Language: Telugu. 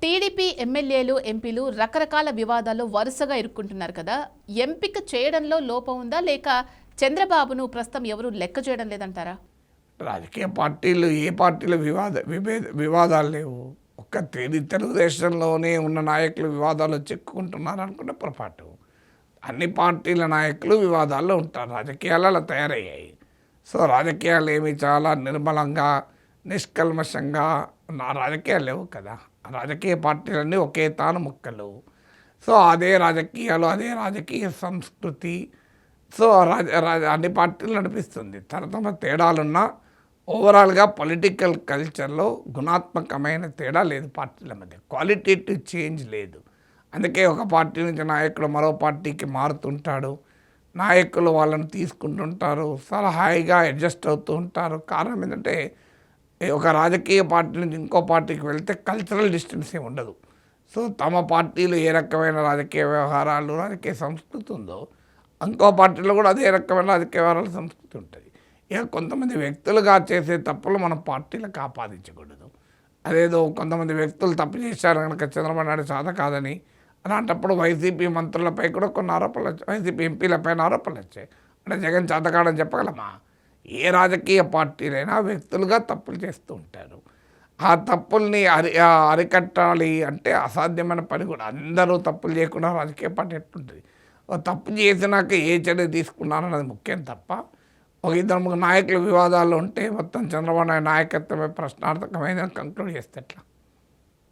టీడీపీ ఎమ్మెల్యేలు ఎంపీలు రకరకాల వివాదాల్లో వరుసగా ఇరుక్కుంటున్నారు కదా. ఎంపిక చేయడంలో లోపం ఉందా లేక చంద్రబాబును ప్రస్తుతం ఎవరు లెక్క చేయడం లేదంటారా? రాజకీయ పార్టీలు ఏ పార్టీల వివాదాలు లేవు. ఒక్క తెలుగుదేశంలోనే ఉన్న నాయకులు వివాదాలు చిక్కుకుంటున్నారు అనుకుంటే పొరపాటు. అన్ని పార్టీల నాయకులు వివాదాల్లో ఉంటారు. రాజకీయాలు అలా తయారయ్యాయి. సో రాజకీయాలు ఏమి చాలా నిర్మలంగా నిష్కల్మషంగా నా రాజకీయాలు లేవు కదా. రాజకీయ పార్టీలన్నీ ఒకే తాను ముక్కలు. సో అదే రాజకీయాలు, అదే రాజకీయ సంస్కృతి. సో అన్ని పార్టీలు నడిపిస్తుంది. తరతమ తేడాలున్నా ఓవరాల్గా పొలిటికల్ కల్చర్లో గుణాత్మకమైన తేడా లేదు పార్టీల మధ్య. క్వాలిటేటివ్ చేంజ్ లేదు. అందుకే ఒక పార్టీ నుంచి నాయకుడు మరో పార్టీకి మారుతుంటాడు. నాయకులు వాళ్ళని తీసుకుంటుంటారు, చాలా హాయిగా అడ్జస్ట్ అవుతూ ఉంటారు. కారణం ఏంటంటే ఒక రాజకీయ పార్టీ నుంచి ఇంకో పార్టీకి వెళ్తే కల్చరల్ డిస్టెన్స్ ఏమి ఉండదు. సో తమ పార్టీలో ఏ రకమైన రాజకీయ వ్యవహారాలు, రాజకీయ సంస్కృతి ఉందో ఇంకో పార్టీలో కూడా అదే రకమైన రాజకీయ వ్యవహారాల సంస్కృతి ఉంటుంది. ఇక కొంతమంది వ్యక్తులుగా చేసే తప్పులు మనం పార్టీలకు ఆపాదించకూడదు. అదేదో కొంతమంది వ్యక్తులు తప్పు చేశారు కనుక చంద్రబాబు నాయుడు సాధ కాదని, అలాంటప్పుడు వైసీపీ మంత్రులపై కూడా కొన్ని ఆరోపణలు వచ్చాయి, వైసీపీ ఎంపీలపైన ఆరోపణలు వచ్చాయి. అంటే జగన్ చేతకాడని చెప్పగలమా? ఏ రాజకీయ పార్టీలైనా వ్యక్తులుగా తప్పులు చేస్తూ ఉంటారు. ఆ తప్పుల్ని అరికట్టాలి అంటే అసాధ్యమైన పని కూడా. అందరూ తప్పులు చేయకుండా రాజకీయ పార్టీ ఎట్లుంటుంది? తప్పు చేసినాక ఏ చర్య తీసుకున్నారన్నది ముఖ్యం తప్ప ఒక ఇద్దరు ముగ్గురు నాయకుల వివాదాలు ఉంటే మొత్తం చంద్రబాబు నాయుడు నాయకత్వమే ప్రశ్నార్థకమైన కంక్లూడ్ చేస్తే ఎట్లా?